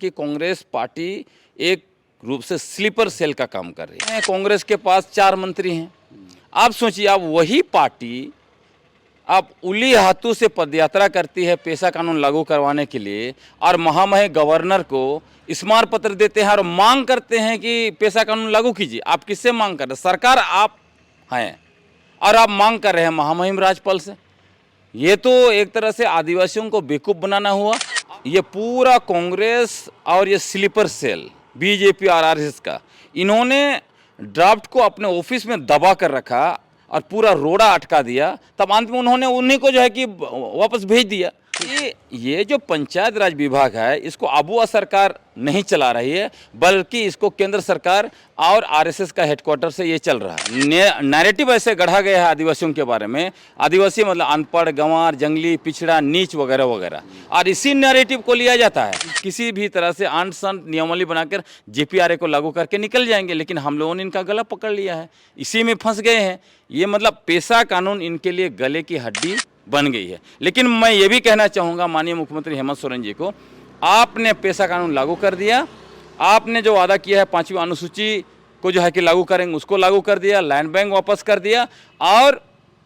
कि कांग्रेस पार्टी एक रूप से स्लीपर सेल का काम कर रही है। कांग्रेस के पास 4 मंत्री हैं। आप सोचिए, आप वही पार्टी आप उली हाथों से पदयात्रा करती है पेशा कानून लागू करवाने के लिए, और महामहिम गवर्नर को स्मारक पत्र देते हैं और मांग करते हैं कि पेशा कानून लागू कीजिए। आप किससे मांग कर रहे हैं? सरकार आप हैं और आप मांग कर रहे हैं महामहिम राज्यपाल से। ये तो एक तरह से आदिवासियों को बेवकूफ़ बनाना हुआ। ये पूरा कांग्रेस और ये स्लीपर सेल बीजेपी और आरएसएस का, इन्होंने ड्राफ्ट को अपने ऑफिस में दबा कर रखा और पूरा रोड़ा अटका दिया। तब अंत में उन्होंने उन्हीं को जो है कि वापस भेज दिया। ये जो पंचायत राज विभाग है, इसको आबुआ सरकार नहीं चला रही है, बल्कि इसको केंद्र सरकार और आरएसएस का हेडक्वार्टर से ये चल रहा है। नैरेटिव ऐसे गढ़ा गया है आदिवासियों के बारे में, आदिवासी मतलब अनपढ़, गंवार, जंगली, पिछड़ा, नीच वगैरह वगैरह, और इसी नैरेटिव को लिया जाता है। किसी भी तरह से अंट संट नियमावली बनाकर जेपीआरए को लागू करके निकल जाएंगे, लेकिन हम लोगों ने इनका गला पकड़ लिया है, इसी में फंस गए हैं। ये मतलब पेशा कानून इनके लिए गले की हड्डी बन गई है। लेकिन मैं ये भी कहना चाहूँगा माननीय मुख्यमंत्री हेमंत सोरेन जी को, आपने पेशा कानून लागू कर दिया। आपने जो वादा किया है 5वीं अनुसूची को जो है कि लागू करेंगे, उसको लागू कर दिया। लैंड बैंक वापस कर दिया और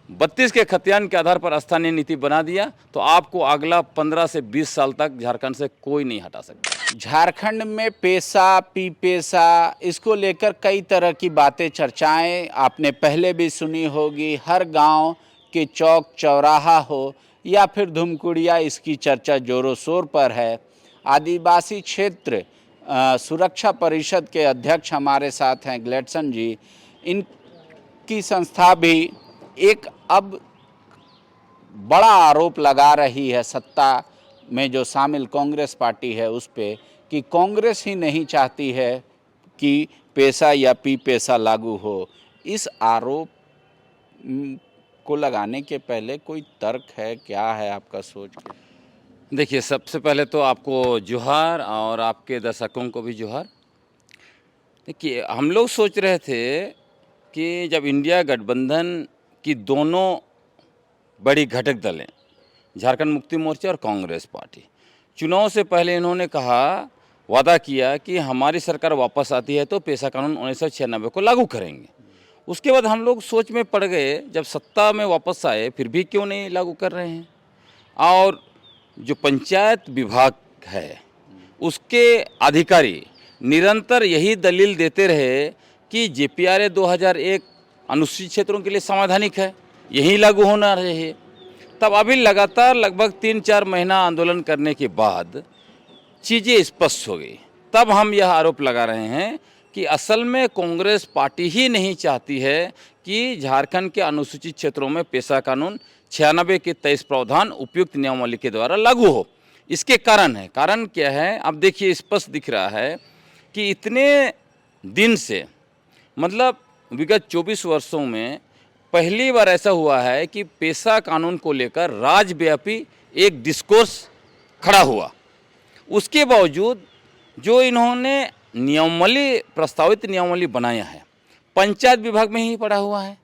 32 के खतियान के आधार पर स्थानीय नीति बना दिया। तो आपको अगला 15 से 20 साल तक झारखंड से कोई नहीं हटा सकता। झारखंड में पेशा पी पेशा इसको लेकर कई तरह की बातें, चर्चाएं आपने पहले भी सुनी होगी। हर गांव के चौक चौराहा हो या फिर धुमकुड़िया, इसकी चर्चा जोरों शोर पर है। आदिवासी क्षेत्र सुरक्षा परिषद के अध्यक्ष हमारे साथ हैं ग्लेडसन जी। इनकी संस्था भी एक अब बड़ा आरोप लगा रही है सत्ता में जो शामिल कांग्रेस पार्टी है उस पे, कि कांग्रेस ही नहीं चाहती है कि पेशा या पी पेशा लागू हो। इस आरोप को लगाने के पहले कोई तर्क है? क्या है आपका सोच? देखिए, सबसे पहले तो आपको जोहार और आपके दर्शकों को भी जोहार। देखिए, हम लोग सोच रहे थे कि जब इंडिया गठबंधन की दोनों बड़ी घटक दलें, झारखंड मुक्ति मोर्चा और कांग्रेस पार्टी, चुनाव से पहले इन्होंने कहा, वादा किया कि हमारी सरकार वापस आती है तो पेशा कानून 1996 को लागू करेंगे। उसके बाद हम लोग सोच में पड़ गए, जब सत्ता में वापस आए फिर भी क्यों नहीं लागू कर रहे हैं। और जो पंचायत विभाग है उसके अधिकारी निरंतर यही दलील देते रहे कि जेपीआरए 2001 अनुसूचित क्षेत्रों के लिए संवैधानिक है, यही लागू होना चाहिए। तब अभी लगातार लगभग 3-4 महीना आंदोलन करने के बाद चीज़ें स्पष्ट हो गई। तब हम यह आरोप लगा रहे हैं कि असल में कांग्रेस पार्टी ही नहीं चाहती है कि झारखंड के अनुसूचित क्षेत्रों में पेशा कानून 96 के 23 प्रावधान उपयुक्त नियमावली के द्वारा लागू हो। इसके कारण क्या है? अब देखिए, स्पष्ट दिख रहा है कि इतने दिन से, मतलब विगत 24 वर्षों में पहली बार ऐसा हुआ है कि पेशा कानून को लेकर राज्यव्यापी एक डिस्कोर्स खड़ा हुआ। उसके बावजूद जो इन्होंने नियमावली, प्रस्तावित नियमावली बनाया है, पंचायत विभाग में ही पड़ा हुआ है।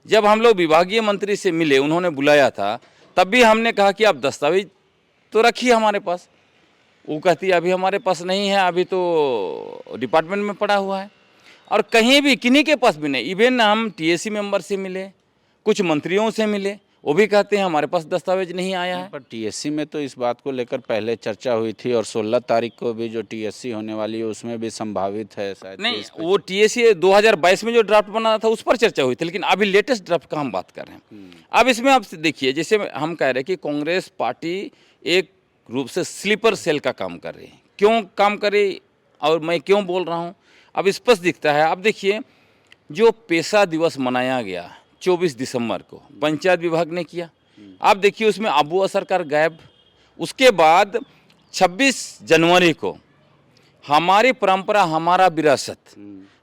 जब हम लोग विभागीय मंत्री से मिले, उन्होंने बुलाया था, तब भी हमने कहा कि आप दस्तावेज तो रखिए हमारे पास। वो कहती है अभी हमारे पास नहीं है, अभी तो डिपार्टमेंट में पड़ा हुआ है। और कहीं भी किन्हीं के पास भी नहीं। इवन हम टीएसी मेंबर से मिले, कुछ मंत्रियों से मिले, वो भी कहते हैं हमारे पास दस्तावेज नहीं आया है। पर टीएससी में तो इस बात को लेकर पहले चर्चा हुई थी, और 16 तारीख को भी जो टीएससी होने वाली है उसमें भी संभावित है शायद। नहीं, वो टीएससी 2022 में जो ड्राफ्ट बना था उस पर चर्चा हुई थी, लेकिन अभी लेटेस्ट ड्राफ्ट का हम बात कर रहे हैं। अब इसमें आप देखिए, जैसे हम कह रहे हैं कि कांग्रेस पार्टी एक रूप से स्लीपर सेल का काम कर रही है। क्यों काम कर रही और मैं क्यों बोल रहा हूँ, अब स्पष्ट दिखता है। अब देखिए, जो पेशा दिवस मनाया गया 24 दिसंबर को पंचायत विभाग ने किया, आप देखिए उसमें आबुआ सरकार गायब। उसके बाद 26 जनवरी को हमारी परंपरा हमारा विरासत,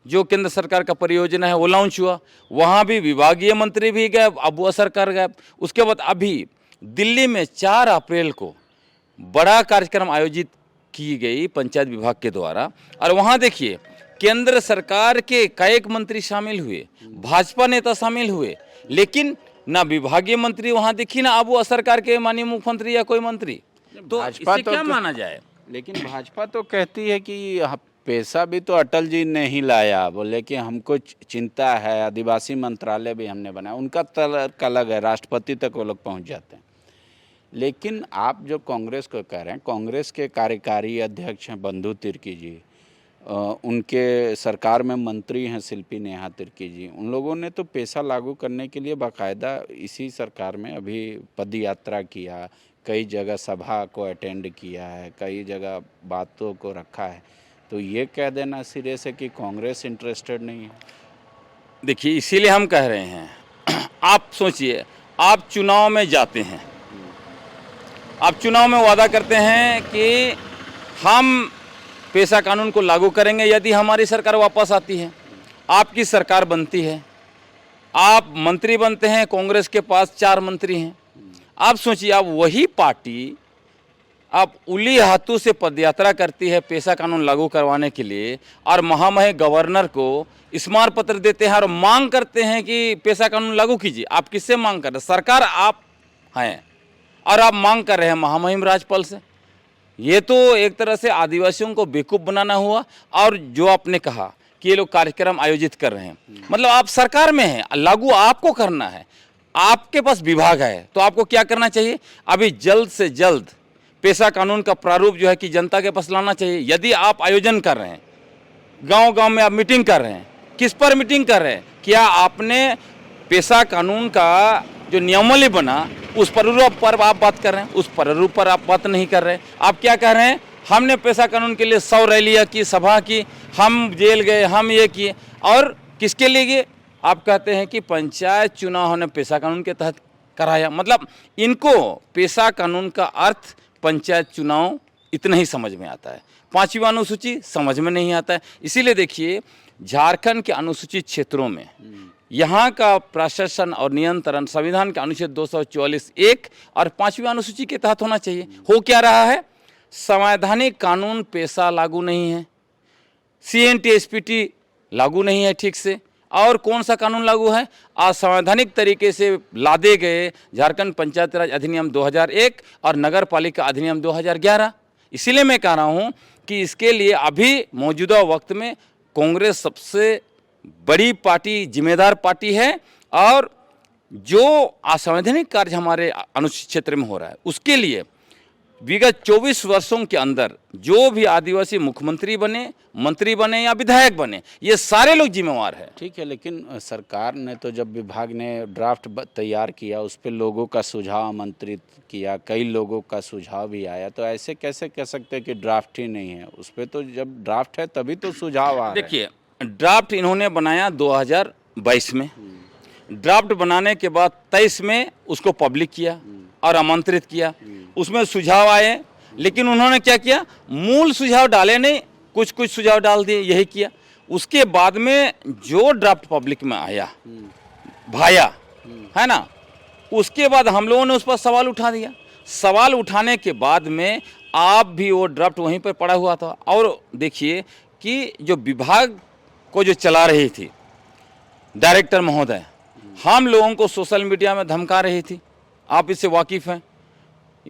जो केंद्र सरकार का परियोजना है, वो लॉन्च हुआ। वहाँ भी विभागीय मंत्री भी गायब, आबुआ सरकार गायब। उसके बाद अभी दिल्ली में 4 अप्रैल को बड़ा कार्यक्रम आयोजित की गई पंचायत विभाग के द्वारा, और वहाँ देखिए केंद्र सरकार के कई मंत्री शामिल हुए, भाजपा नेता शामिल हुए, लेकिन ना विभागीय मंत्री वहाँ दिखी, ना आबुआ सरकार के माननीय मुख्यमंत्री या कोई मंत्री। तो इससे क्या माना जाए? लेकिन भाजपा तो कहती है कि पैसा भी तो अटल जी ने ही लाया, बोले कि हमको चिंता है, आदिवासी मंत्रालय भी हमने बनाया। उनका तर्क अलग है, राष्ट्रपति तक वो लोग पहुंच जाते हैं। लेकिन आप जो कांग्रेस को कह रहे हैं, कांग्रेस के कार्यकारी अध्यक्ष हैं बंधु तिर्की जी, उनके सरकार में मंत्री हैं शिल्पी नेहा तिर्की जी, उन लोगों ने तो पैसा लागू करने के लिए बाकायदा इसी सरकार में अभी पद यात्रा किया, कई जगह सभा को अटेंड किया है, कई जगह बातों को रखा है। तो ये कह देना सिरे से कि कांग्रेस इंटरेस्टेड नहीं है। देखिए, इसीलिए हम कह रहे हैं, आप सोचिए, आप चुनाव में जाते हैं, आप चुनाव में वादा करते हैं कि हम पेशा कानून को लागू करेंगे यदि हमारी सरकार वापस आती है, आपकी सरकार बनती है, आप मंत्री बनते हैं, कांग्रेस के पास 4 मंत्री हैं। आप सोचिए, आप वही पार्टी आप उली हाथों से पदयात्रा करती है पेशा कानून लागू करवाने के लिए, और महामहिम गवर्नर को स्मारक पत्र देते हैं और मांग करते हैं कि पेशा कानून लागू कीजिए। आप किससे मांग कर रहे हैं? सरकार आप हैं और आप मांग कर रहे हैं महामहिम राज्यपाल से। ये तो एक तरह से आदिवासियों को बेवकूफ़ बनाना हुआ। और जो आपने कहा कि ये लोग कार्यक्रम आयोजित कर रहे हैं, मतलब आप सरकार में हैं, लागू आपको करना है, आपके पास विभाग है, तो आपको क्या करना चाहिए? अभी जल्द से जल्द पेशा कानून का प्रारूप जो है कि जनता के पास लाना चाहिए। यदि आप आयोजन कर रहे हैं, गांव-गांव में आप मीटिंग कर रहे हैं, किस पर मीटिंग कर रहे हैं? क्या आपने पेशा कानून का जो नियमावली बना उस प्रारूप पर आप बात कर रहे हैं? उस प्रारूप पर आप बात नहीं कर रहे हैं। आप क्या कह रहे हैं? हमने पेशा कानून के लिए 100 रैलियाँ की, सभा की, हम जेल गए, हम ये किए, और किसके लिए गए? आप कहते हैं कि पंचायत चुनाव हमने पेशा कानून के तहत कराया। मतलब इनको पेशा कानून का अर्थ पंचायत चुनाव इतना ही समझ में आता है, 5वीं अनुसूची समझ में नहीं आता है। इसीलिए देखिए, झारखंड के अनुसूचित क्षेत्रों में यहाँ का प्रशासन और नियंत्रण संविधान के अनुच्छेद 244(1) और 5वीं अनुसूची के तहत होना चाहिए। हो क्या रहा है? संवैधानिक कानून पेशा लागू नहीं है, CNT SPT लागू नहीं है ठीक से, और कौन सा कानून लागू है? असंवैधानिक तरीके से लादे गए झारखंड पंचायत राज अधिनियम 2001 और नगर पालिका अधिनियम 2011। इसीलिए मैं कह रहा हूँ कि इसके लिए अभी मौजूदा वक्त में कांग्रेस सबसे बड़ी पार्टी, जिम्मेदार पार्टी है, और जो असंवैधानिक कार्य हमारे अनुसूचित क्षेत्र में हो रहा है उसके लिए विगत 24 वर्षों के अंदर जो भी आदिवासी मुख्यमंत्री बने, मंत्री बने या विधायक बने, ये सारे लोग जिम्मेवार हैं। ठीक है, लेकिन सरकार ने तो जब विभाग ने ड्राफ्ट तैयार किया, उस पर लोगों का सुझाव आमंत्रित किया, कई लोगों का सुझाव भी आया, तो ऐसे कैसे कह सकते हैं कि ड्राफ्ट ही नहीं है? उस पर तो जब ड्राफ्ट है तभी तो सुझाव आ रहे हैं। देखिए, ड्राफ्ट इन्होंने बनाया 2022 में, ड्राफ्ट बनाने के बाद 23 में उसको पब्लिक किया और आमंत्रित किया, उसमें सुझाव आए, लेकिन उन्होंने क्या किया? मूल सुझाव डाले नहीं, कुछ कुछ सुझाव डाल दिए, यही किया। उसके बाद में जो ड्राफ्ट पब्लिक में आया भाया, है ना, उसके बाद हम लोगों ने उस पर सवाल उठा दिया। सवाल उठाने के बाद में आप भी वो ड्राफ्ट वहीं पर पड़ा हुआ था। और देखिए कि जो विभाग को जो चला रही थी डायरेक्टर महोदय, हम लोगों को सोशल मीडिया में धमका रही थी, आप इससे वाकिफ़ हैं,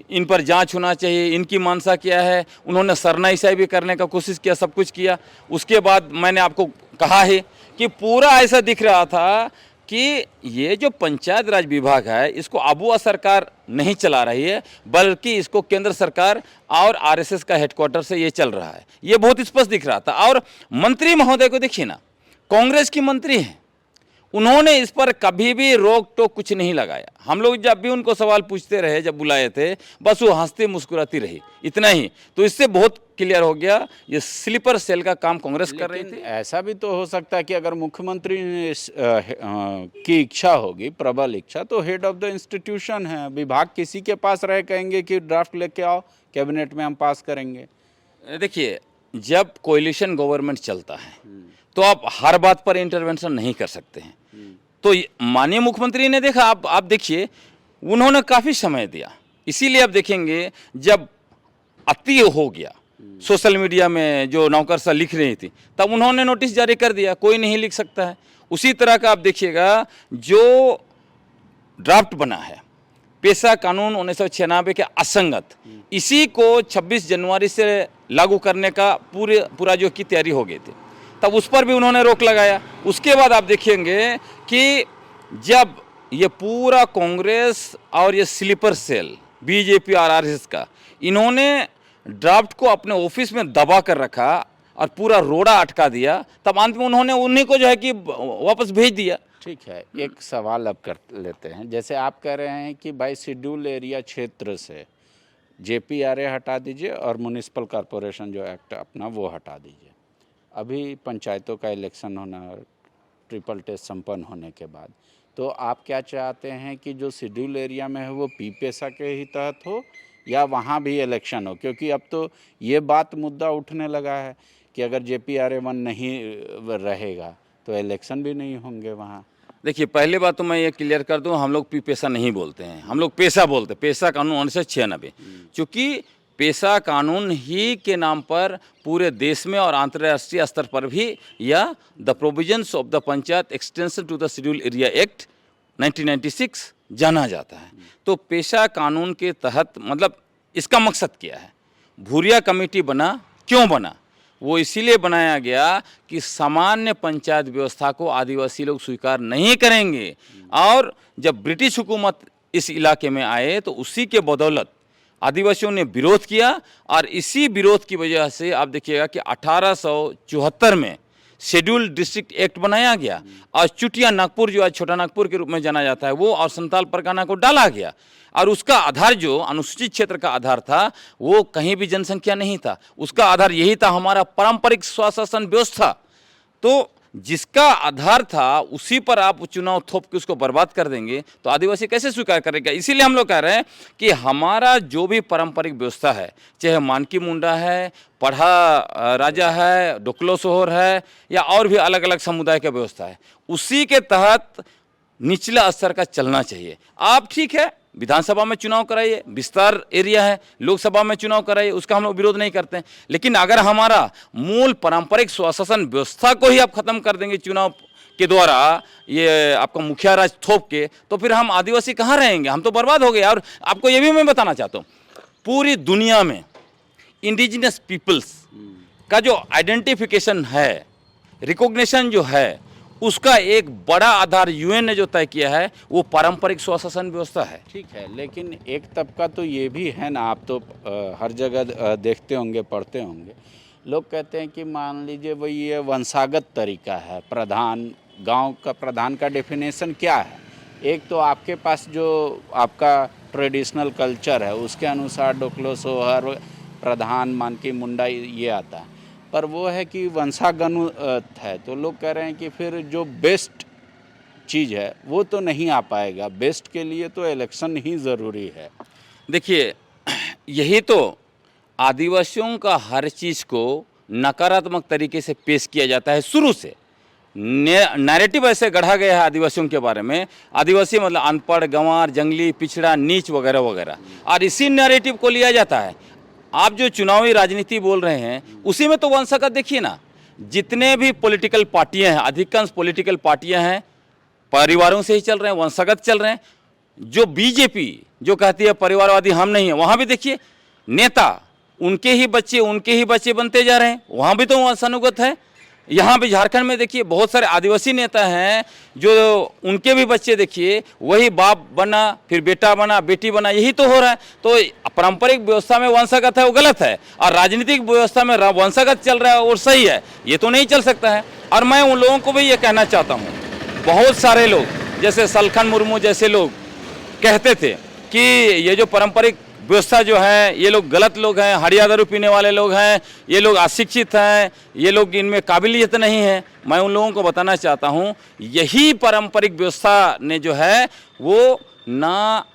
इन पर जांच होना चाहिए, इनकी मानसा क्या है। उन्होंने सरनाईशाही भी करने का कोशिश किया, सब कुछ किया। उसके बाद मैंने आपको कहा है कि पूरा ऐसा दिख रहा था कि ये जो पंचायत राज विभाग है इसको आबुआ सरकार नहीं चला रही है, बल्कि इसको केंद्र सरकार और RSS का हेडक्वार्टर से ये चल रहा है। ये बहुत स्पष्ट दिख रहा था। और मंत्री महोदय को देखिए ना, कांग्रेस की मंत्री हैं, उन्होंने इस पर कभी भी रोक टोक कुछ नहीं लगाया। हम लोग जब भी उनको सवाल पूछते रहे, जब बुलाए थे, बस वो हंसती मुस्कुराती रही, इतना ही। तो इससे बहुत क्लियर हो गया ये स्लीपर सेल का काम कांग्रेस कर रही थी। ऐसा भी तो हो सकता है कि अगर मुख्यमंत्री की इच्छा होगी, प्रबल इच्छा, तो हेड ऑफ द इंस्टीट्यूशन है, विभाग किसी के पास रहे, कहेंगे कि ड्राफ्ट लेके आओ, कैबिनेट में हम पास करेंगे। देखिए, जब कोalition गवर्नमेंट चलता है तो आप हर बात पर इंटरवेंशन नहीं कर सकते हैं। तो माननीय मुख्यमंत्री ने देखा, आप देखिए, उन्होंने काफ़ी समय दिया। इसीलिए आप देखेंगे जब अति हो गया, सोशल मीडिया में जो नौकरशाह लिख रही थी, तब उन्होंने नोटिस जारी कर दिया, कोई नहीं लिख सकता है। उसी तरह का आप देखिएगा जो ड्राफ्ट बना है, पेशा कानून 1996 के असंगत, इसी को 26 जनवरी से लागू करने का पूरा जो की तैयारी हो गई थी, तब उस पर भी उन्होंने रोक लगाया। उसके बाद आप देखेंगे कि जब ये पूरा कांग्रेस और ये स्लीपर सेल बीजेपी और आरएसएस का, इन्होंने ड्राफ्ट को अपने ऑफिस में दबा कर रखा और पूरा रोड़ा अटका दिया, तब अंत में उन्होंने उन्हीं को जो है कि वापस भेज दिया। ठीक है, एक सवाल अब कर लेते हैं। जैसे आप कह रहे हैं कि भाई शेड्यूल एरिया क्षेत्र से जेपीआरए हटा दीजिए और म्युनिसिपल कॉरपोरेशन जो एक्ट अपना वो हटा दीजिए। अभी पंचायतों का इलेक्शन होना, ट्रिपल टेस्ट संपन्न होने के बाद, तो आप क्या चाहते हैं कि जो शेड्यूल एरिया में है वो पीपेसा के ही तहत हो या वहाँ भी इलेक्शन हो? क्योंकि अब तो ये बात मुद्दा उठने लगा है कि अगर जेपीआरए 1 नहीं रहेगा तो इलेक्शन भी नहीं होंगे वहाँ। देखिए, पहली बात तो मैं ये क्लियर कर दूं, हम लोग पेशा नहीं बोलते हैं, हम लोग पेशा बोलते हैं। पेशा कानून 1996, चूँकि पेशा कानून ही के नाम पर पूरे देश में और अंतर्राष्ट्रीय स्तर पर भी या the provisions of the panchayat extension to the schedule area act 1996 जाना जाता है। तो पेशा कानून के तहत मतलब इसका मकसद क्या है? भूरिया कमेटी बना, क्यों बना? वो इसीलिए बनाया गया कि सामान्य पंचायत व्यवस्था को आदिवासी लोग स्वीकार नहीं करेंगे, और जब ब्रिटिश हुकूमत इस इलाके में आए तो उसी के बदौलत आदिवासियों ने विरोध किया, और इसी विरोध की वजह से आप देखिएगा कि 1874 में शेड्यूल डिस्ट्रिक्ट एक्ट बनाया गया, और चुटिया नागपुर जो आज छोटा नागपुर के रूप में जाना जाता है वो और संताल परगना को डाला गया। और उसका आधार जो अनुसूचित क्षेत्र का आधार था वो कहीं भी जनसंख्या नहीं था, उसका आधार यही था हमारा पारंपरिक स्वशासन व्यवस्था। तो जिसका आधार था उसी पर आप चुनाव थोप के उसको बर्बाद कर देंगे तो आदिवासी कैसे स्वीकार करेगा? इसीलिए हम लोग कह रहे हैं कि हमारा जो भी पारंपरिक व्यवस्था है, चाहे मानकी मुंडा है, पढ़ा राजा है, डोकलो सोहर है, या और भी अलग अलग समुदाय का व्यवस्था है, उसी के तहत निचला स्तर का चलना चाहिए। आप ठीक है विधानसभा में चुनाव कराइए, विस्तार एरिया है, लोकसभा में चुनाव कराइए, उसका हम लोग विरोध नहीं करते हैं। लेकिन अगर हमारा मूल पारंपरिक स्वशासन व्यवस्था को ही आप खत्म कर देंगे चुनाव के द्वारा, ये आपका मुखिया राज थोप के, तो फिर हम आदिवासी कहाँ रहेंगे? हम तो बर्बाद हो गए। और आपको ये भी मैं बताना चाहता हूँ, पूरी दुनिया में इंडिजिनस पीपल्स का जो आइडेंटिफिकेशन है, रिकॉग्निशन जो है, उसका एक बड़ा आधार यूएन ने जो तय किया है वो पारंपरिक स्वशासन व्यवस्था है। ठीक है, लेकिन एक तबका तो ये भी है ना, आप तो हर जगह देखते होंगे, पढ़ते होंगे, लोग कहते हैं कि मान लीजिए वही ये वंशागत तरीका है, प्रधान गांव का प्रधान का डेफिनेशन क्या है? एक तो आपके पास जो आपका ट्रेडिशनल कल्चर है उसके अनुसार डोकलो सोहर प्रधान मानकी मुंडा ये आता है, पर वो है कि वंशागत है। तो लोग कह रहे हैं कि फिर जो बेस्ट चीज़ है वो तो नहीं आ पाएगा, बेस्ट के लिए तो इलेक्शन ही ज़रूरी है। देखिए, यही तो आदिवासियों का हर चीज़ को नकारात्मक तरीके से पेश किया जाता है शुरू से। नैरेटिव ऐसे गढ़ा गया है आदिवासियों के बारे में, आदिवासी मतलब अनपढ़, गंवार, जंगली, पिछड़ा, नीच वगैरह वगैरह, और इसी नैरेटिव को लिया जाता है। आप जो चुनावी राजनीति बोल रहे हैं उसी में तो वंशागत देखिए ना, जितने भी पॉलिटिकल पार्टियां हैं, अधिकांश पॉलिटिकल पार्टियां हैं परिवारों से ही चल रहे हैं, वंशागत चल रहे हैं। जो बीजेपी जो कहती है परिवारवादी हम नहीं है, वहाँ भी देखिए नेता उनके ही बच्चे बनते जा रहे हैं, वहाँ भी तो वंशानुगत है। यहाँ भी झारखंड में देखिए बहुत सारे आदिवासी नेता हैं जो उनके भी बच्चे देखिए वही बाप बना, फिर बेटा बना, बेटी बना, यही तो हो रहा है। तो पारंपरिक व्यवस्था में वंशागत है वो गलत है, और राजनीतिक व्यवस्था में वंशागत चल रहा है और सही है, ये तो नहीं चल सकता है। और मैं उन लोगों को भी ये कहना चाहता हूँ, बहुत सारे लोग जैसे सलखन मुर्मू जैसे लोग कहते थे कि ये जो पारंपरिक व्यवस्था जो है ये लोग गलत लोग हैं, हड़िया दारू पीने वाले लोग हैं, ये लोग अशिक्षित हैं, ये लोग इनमें काबिलियत नहीं है। मैं उन लोगों को बताना चाहता हूँ यही पारंपरिक व्यवस्था ने जो है वो ना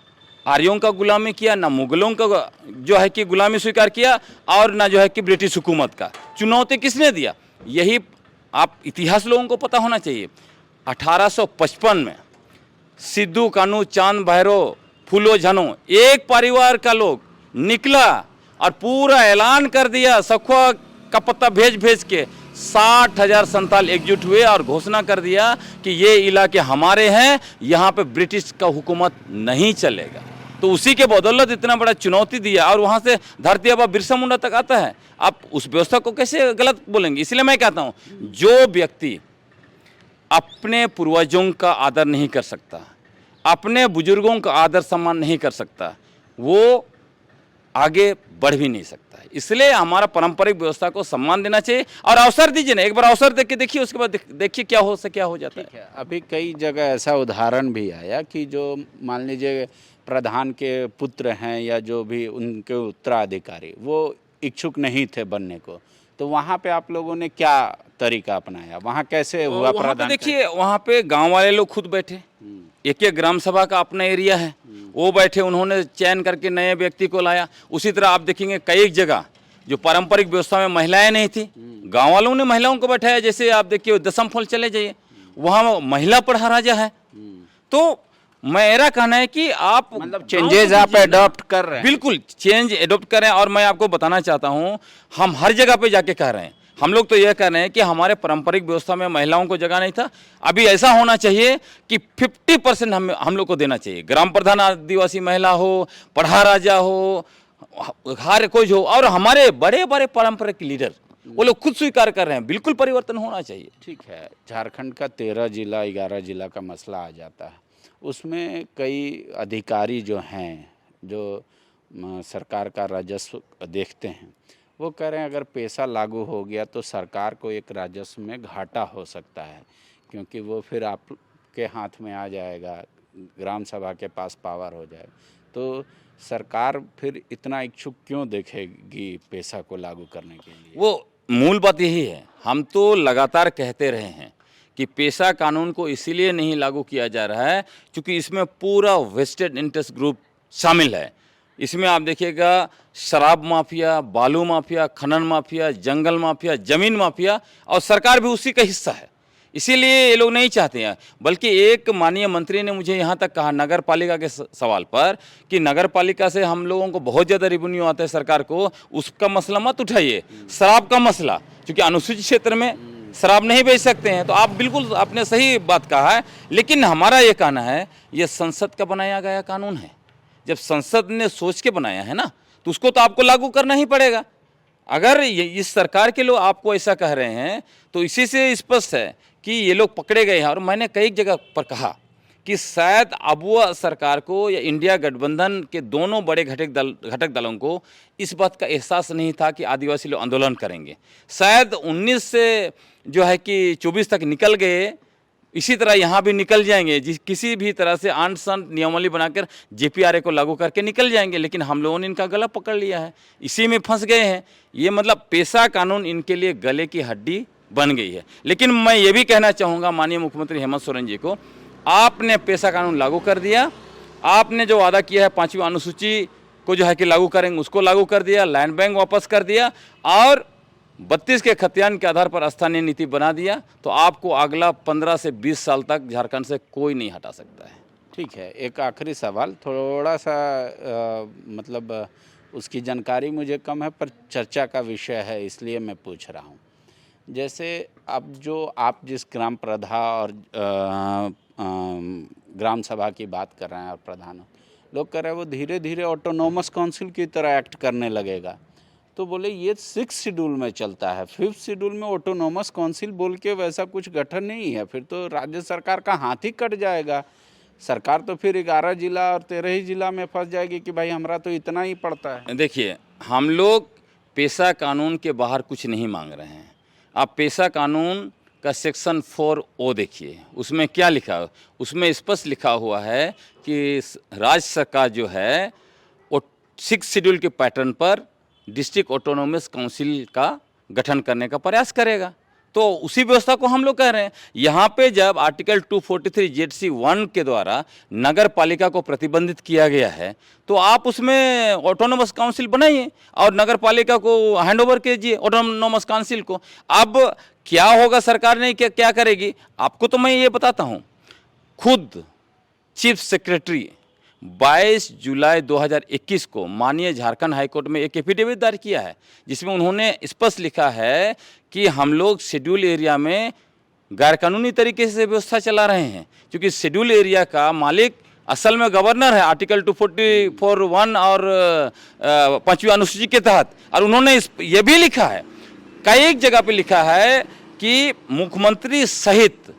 आर्यों का गुलामी किया, ना मुगलों का जो है कि गुलामी स्वीकार किया, और ना जो है कि ब्रिटिश हुकूमत का। चुनौती किसने दिया? यही आप इतिहास लोगों को पता होना चाहिए। 1855 में सिद्धू कानू, चांद भैरव, फूलो झनो, एक परिवार का लोग निकला और पूरा ऐलान कर दिया, सखुआ का पत्ता भेज के 60,000 संताल एकजुट हुए और घोषणा कर दिया कि ये इलाके हमारे हैं, यहाँ पे ब्रिटिश का हुकूमत नहीं चलेगा। तो उसी के बदौलत इतना बड़ा चुनौती दिया और वहाँ से धरती आबा बिरसा मुंडा तक आता है। आप उस व्यवस्था को कैसे गलत बोलेंगे? इसलिए मैं कहता हूँ, जो व्यक्ति अपने पूर्वजों का आदर नहीं कर सकता, अपने बुजुर्गों का आदर सम्मान नहीं कर सकता, वो आगे बढ़ भी नहीं सकता है। इसलिए हमारा पारंपरिक व्यवस्था को सम्मान देना चाहिए और अवसर दीजिए ना, एक बार अवसर दे के देखिए, उसके बाद देखिए क्या हो जाता है। अभी कई जगह ऐसा उदाहरण भी आया कि जो मान लीजिए प्रधान के पुत्र हैं या जो भी उनके उत्तराधिकारी वो इच्छुक नहीं थे बनने को, तो वहाँ पे आप लोगों ने क्या तरीका अपनाया? वहाँ कैसे हुआ वहाँ पे प्रधान? देखिए, वहाँ पे गांव वाले लोग खुद बैठे, एक एक ग्राम सभा का अपना एरिया है, वो बैठे, उन्होंने चयन करके नए व्यक्ति को लाया। उसी तरह आप देखेंगे कई जगह जो पारंपरिक व्यवस्था में महिलाएं नहीं थी, गांव वालों ने महिलाओं को बैठाया। जैसे आप देखिए दसम फॉल चले जाइए, वहाँ महिला पढ़ा राजा है। तो मेरा कहना है कि आप मतलब चेंजेस आप एडॉप्ट कर रहे हैं। बिल्कुल चेंज एडॉप्ट करें। और मैं आपको बताना चाहता हूँ, हम हर जगह पे जाके कह रहे हैं, हम लोग तो यह कह रहे हैं कि हमारे पारंपरिक व्यवस्था में महिलाओं को जगह नहीं था। अभी ऐसा होना चाहिए कि 50% हम लोग को देना चाहिए। ग्राम प्रधान आदिवासी महिला हो, पढ़ा राजा हो, हर कोई हो, और हमारे बड़े बड़े पारंपरिक लीडर वो लोग खुद स्वीकार कर रहे हैं, बिल्कुल परिवर्तन होना चाहिए। ठीक है, झारखंड का 13 जिला 11 जिला का मसला आ जाता है, उसमें कई अधिकारी जो हैं, जो सरकार का राजस्व देखते हैं, वो कह रहे हैं अगर पैसा लागू हो गया तो सरकार को एक राजस्व में घाटा हो सकता है, क्योंकि वो फिर आपके हाथ में आ जाएगा, ग्राम सभा के पास पावर हो जाए, तो सरकार फिर इतना इच्छुक क्यों देखेगी पैसा को लागू करने के लिए? वो मूल बात यही है, हम तो लगातार कहते रहे हैं कि पेशा कानून को इसीलिए नहीं लागू किया जा रहा है क्योंकि इसमें पूरा वेस्टेड इंटरेस्ट ग्रुप शामिल है। इसमें आप देखिएगा शराब माफिया, बालू माफिया, खनन माफिया, जंगल माफिया, जमीन माफिया, और सरकार भी उसी का हिस्सा है। इसीलिए ये लोग नहीं चाहते हैं। बल्कि एक माननीय मंत्री ने मुझे यहाँ तक कहा नगर पालिका के सवाल पर कि नगर पालिका से हम लोगों को बहुत ज़्यादा रेवेन्यू आता है सरकार को, उसका मसला मत उठाइए। शराब का मसला, क्योंकि अनुसूचित क्षेत्र में शराब नहीं बेच सकते हैं, तो आप बिल्कुल आपने सही बात कहा है। लेकिन हमारा ये कहना है, ये संसद का बनाया गया कानून है। जब संसद ने सोच के बनाया है ना, तो उसको तो आपको लागू करना ही पड़ेगा। अगर इस सरकार के लोग आपको ऐसा कह रहे हैं तो इसी से स्पष्ट है कि ये लोग पकड़े गए हैं। और मैंने कई जगह पर कहा कि शायद अबुआ सरकार को या इंडिया गठबंधन के दोनों बड़े घटक दलों को इस बात का एहसास नहीं था कि आदिवासी लोग आंदोलन करेंगे। शायद 19 से जो है कि 24 तक निकल गए, इसी तरह यहाँ भी निकल जाएंगे, किसी भी तरह से आंट संट नियमावली बनाकर JPRA को लागू करके निकल जाएंगे। लेकिन हम लोगों ने इनका गला पकड़ लिया है, इसी में फंस गए हैं। ये मतलब पेशा कानून इनके लिए गले की हड्डी बन गई है। लेकिन मैं ये भी कहना चाहूँगा माननीय मुख्यमंत्री हेमंत सोरेन जी को, आपने पेशा कानून लागू कर दिया, आपने जो वादा किया है 5वीं अनुसूची को जो है कि लागू करेंगे, उसको लागू कर दिया, लैंड बैंक वापस कर दिया, और 32 के खतियान के आधार पर स्थानीय नीति बना दिया, तो आपको अगला 15 से 20 साल तक झारखंड से कोई नहीं हटा सकता है। ठीक है, एक आखिरी सवाल, थोड़ा सा मतलब उसकी जानकारी मुझे कम है पर चर्चा का विषय है, इसलिए मैं पूछ रहा हूँ। जैसे अब जो आप जिस ग्राम प्रधा और ग्राम सभा की बात कर रहे हैं और प्रधान लोग कह रहे हैं वो धीरे धीरे ऑटोनोमस काउंसिल की तरह एक्ट करने लगेगा, तो बोले ये 6 शेड्यूल में चलता है, 5th शेड्यूल में ऑटोनोमस काउंसिल बोल के वैसा कुछ गठन नहीं है, फिर तो राज्य सरकार का हाथ ही कट जाएगा। सरकार तो फिर 11 जिला और 13 ही जिला में फंस जाएगी कि भाई हमारा तो इतना ही पड़ता है। देखिए, हम लोग पेशा कानून के बाहर कुछ नहीं मांग रहे हैं। आप पेशा कानून का सेक्शन 4O देखिए, उसमें क्या लिखा है? उसमें स्पष्ट लिखा हुआ है कि राज्य सरकार जो है वो 6 शेड्यूल के पैटर्न पर डिस्ट्रिक्ट ऑटोनोमस काउंसिल का गठन करने का प्रयास करेगा। तो उसी व्यवस्था को हम लोग कह रहे हैं। यहाँ पे जब आर्टिकल 243 ZC1 के द्वारा नगर पालिका को प्रतिबंधित किया गया है, तो आप उसमें ऑटोनोमस काउंसिल बनाइए और नगर पालिका को हैंडओवर कीजिए ऑटोनोमस काउंसिल को। अब क्या होगा, सरकार ने क्या करेगी, आपको तो मैं ये बताता हूँ। खुद चीफ सेक्रेटरी 22 जुलाई 2021 को माननीय झारखंड हाईकोर्ट में एक एफिडेविट दायर किया है, जिसमें उन्होंने स्पष्ट लिखा है कि हम लोग शेड्यूल एरिया में गैरकानूनी तरीके से व्यवस्था चला रहे हैं, क्योंकि शेड्यूल एरिया का मालिक असल में गवर्नर है आर्टिकल 244(1) और 5वीं अनुसूची के तहत। और उन्होंने ये भी लिखा है, कई जगह पे लिखा है कि मुख्यमंत्री सहित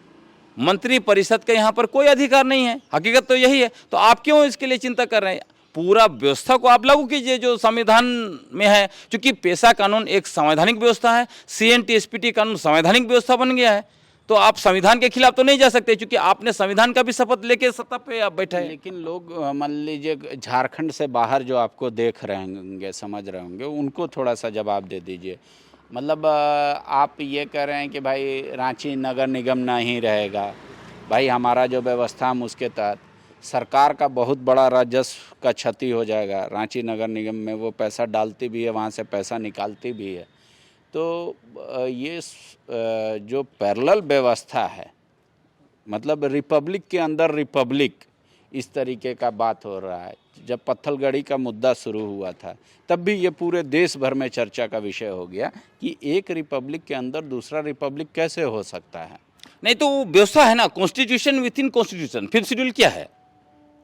मंत्री परिषद का यहाँ पर कोई अधिकार नहीं है। हकीकत तो यही है। तो आप क्यों इसके लिए चिंता कर रहे हैं? पूरा व्यवस्था को आप लागू कीजिए जो संविधान में है, क्योंकि पेशा कानून एक संवैधानिक व्यवस्था है। CNT SPT कानून संवैधानिक व्यवस्था बन गया है। तो आप संविधान के खिलाफ तो नहीं जा सकते, क्योंकि आपने संविधान का भी शपथ लेके सत्ता पे आप बैठे हैं। लेकिन लोग मान लीजिए झारखंड से बाहर जो आपको देख रहे होंगे, समझ रहे होंगे, उनको थोड़ा सा जवाब दे दीजिए। मतलब आप ये कह रहे हैं कि भाई रांची नगर निगम नहीं रहेगा, भाई हमारा जो व्यवस्था हम उसके तहत सरकार का बहुत बड़ा राजस्व का क्षति हो जाएगा। रांची नगर निगम में वो पैसा डालती भी है, वहाँ से पैसा निकालती भी है। तो ये जो पैरेलल व्यवस्था है, मतलब रिपब्लिक के अंदर रिपब्लिक, इस तरीके का बात हो रहा है। जब पत्थलगड़ी का मुद्दा शुरू हुआ था तब भी ये पूरे देश भर में चर्चा का विषय हो गया कि एक रिपब्लिक के अंदर दूसरा रिपब्लिक कैसे हो सकता है। नहीं तो व्यवस्था है ना, constitution with in constitution. 5th schedule क्या है?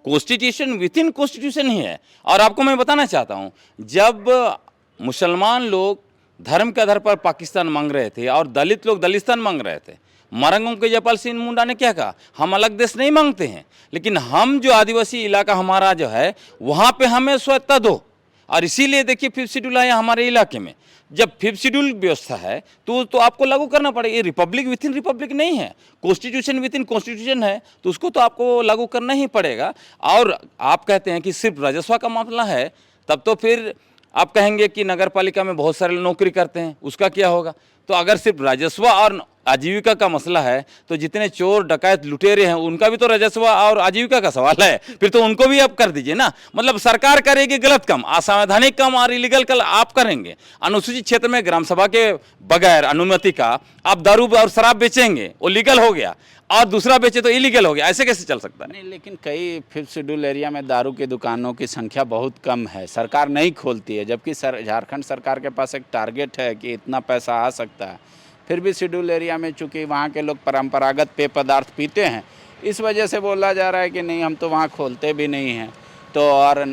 कॉन्स्टिट्यूशन विद इन कॉन्स्टिट्यूशन ही है। और आपको मैं बताना चाहता हूँ, जब मुसलमान लोग धर्म के आधार पर पाकिस्तान मांग रहे थे और दलित लोग दलिस्तान मांग रहे थे, मरंगों के जयपाल सिंह मुंडा ने क्या कहा? हम अलग देश नहीं मांगते हैं, लेकिन हम जो आदिवासी इलाका हमारा जो है वहाँ पे हमें स्वायत्ता दो। और इसीलिए देखिए 5th शेड्यूल आया हमारे इलाके में। जब 5th शेड्यूल व्यवस्था है तो आपको लागू करना पड़ेगा। ये रिपब्लिक विद इन रिपब्लिक नहीं है, कॉन्स्टिट्यूशन विद इन कॉन्स्टिट्यूशन है, तो उसको तो आपको लागू करना ही पड़ेगा। और आप कहते हैं कि सिर्फ राजस्व का मामला है, तब तो फिर आप कहेंगे कि नगर पालिका में बहुत सारे नौकरी करते हैं, उसका क्या होगा? तो अगर सिर्फ राजस्व और आजीविका का मसला है तो जितने चोर डकैत लुटेरे हैं उनका भी तो राजस्व और आजीविका का सवाल है, फिर तो उनको भी आप कर दीजिए ना। मतलब सरकार करेगी गलत काम, असंवैधानिक काम और इलीगल काम आप करेंगे। अनुसूचित क्षेत्र में ग्राम सभा के बगैर अनुमति का आप दारू और शराब बेचेंगे, वो लीगल हो गया, और दूसरा बेचे तो इलीगल हो गया। ऐसे कैसे चल सकता है? नहीं, लेकिन कई 5th शेड्यूल एरिया में दारू की दुकानों की संख्या बहुत कम है, सरकार नहीं खोलती है, जबकि झारखंड सरकार के पास एक टारगेट है कि इतना पैसा आ सकता है। फिर भी शेड्यूल एरिया में चूँकि वहाँ के लोग परंपरागत पेय पदार्थ पीते हैं, इस वजह से बोला जा रहा है कि नहीं हम तो वहाँ खोलते भी नहीं हैं। तो और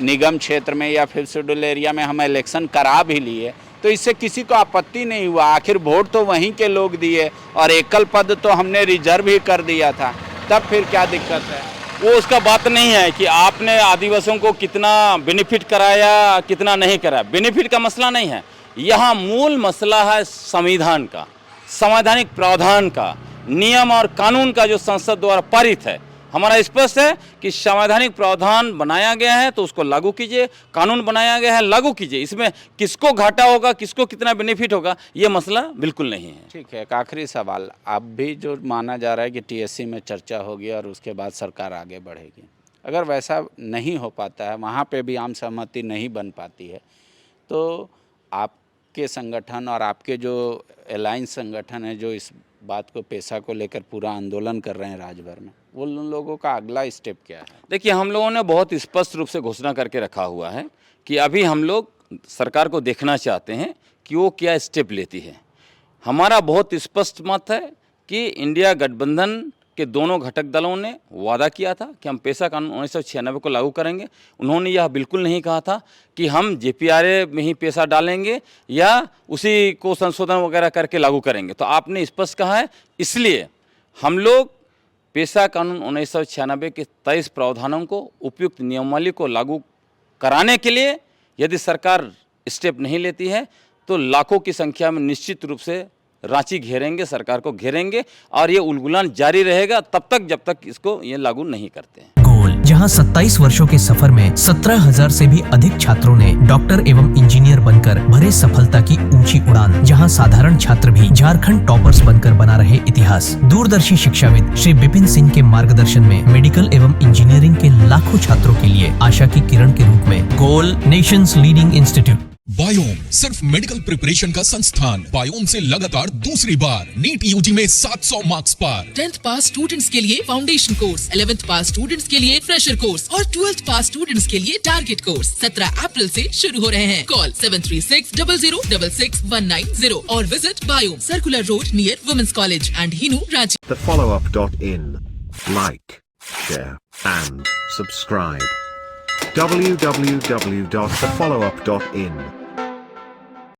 निगम क्षेत्र में या 5th शेड्यूल एरिया में हम इलेक्शन करा भी लिए तो इससे किसी को आपत्ति नहीं हुआ। आखिर वोट तो वहीं के लोग दिए और एकल पद तो हमने रिजर्व ही कर दिया था, तब फिर क्या दिक्कत है? वो उसका बात नहीं है कि आपने आदिवासियों को कितना बेनिफिट कराया कितना नहीं कराया, बेनिफिट का मसला नहीं है। यहाँ मूल मसला है संविधान का, संवैधानिक प्रावधान का, नियम और कानून का जो संसद द्वारा पारित है। हमारा स्पष्ट है कि संवैधानिक प्रावधान बनाया गया है तो उसको लागू कीजिए, कानून बनाया गया है लागू कीजिए। इसमें किसको घाटा होगा, किसको कितना बेनिफिट होगा, ये मसला बिल्कुल नहीं है। ठीक है, एक आखिरी सवाल। अब भी जो माना जा रहा है कि TSC में चर्चा होगी और उसके बाद सरकार आगे बढ़ेगी, अगर वैसा नहीं हो पाता है, वहाँ पे भी आम सहमति नहीं बन पाती है, तो आपके संगठन और आपके जो अलायंस संगठन है जो इस बात को पेशा को लेकर पूरा आंदोलन कर रहे हैं राज्य भर में, वो उन लोगों का अगला स्टेप क्या है? देखिए, हम लोगों ने बहुत स्पष्ट रूप से घोषणा करके रखा हुआ है कि अभी हम लोग सरकार को देखना चाहते हैं कि वो क्या स्टेप लेती है। हमारा बहुत स्पष्ट मत है कि इंडिया गठबंधन के दोनों घटक दलों ने वादा किया था कि हम पेशा कानून 1996 को लागू करेंगे। उन्होंने यह बिल्कुल नहीं कहा था कि हम JPRA में ही पेशा डालेंगे या उसी को संशोधन वगैरह करके लागू करेंगे। तो आपने स्पष्ट कहा है, इसलिए हम लोग पेशा कानून 1996 के 23 प्रावधानों को, उपयुक्त नियमावली को लागू कराने के लिए यदि सरकार स्टेप नहीं लेती है तो लाखों की संख्या में निश्चित रूप से रांची घेरेंगे, सरकार को घेरेंगे, और ये उलगुलान जारी रहेगा तब तक जब तक इसको ये लागू नहीं करते हैं। गोल, जहां 27 वर्षों के सफर में 17,000 से भी अधिक छात्रों ने डॉक्टर एवं इंजीनियर बनकर भरे सफलता की ऊंची उड़ान, जहां साधारण छात्र भी झारखंड टॉपर्स बनकर बना रहे इतिहास। दूरदर्शी शिक्षाविद श्री विपिन सिंह के मार्गदर्शन में मेडिकल एवं इंजीनियरिंग के लाखों छात्रों के लिए आशा की किरण के रूप में गोल, नेशंस लीडिंग इंस्टीट्यूट। बायोम सिर्फ मेडिकल प्रिपरेशन का संस्थान। बायोम से लगातार दूसरी बार नीट UG में 700 मार्क्स पार। 10th पास स्टूडेंट्स के लिए फाउंडेशन कोर्स, 11th पास स्टूडेंट्स के लिए फ्रेशर कोर्स और 12th पास स्टूडेंट्स के लिए टारगेट कोर्स 17 अप्रैल से शुरू हो रहे हैं। कॉल 7360066190 और visit Biome, circular road near women's college and Hinoo, Ranchi. The follow-up.in. Like, share, and subscribe. www.thefollowup.in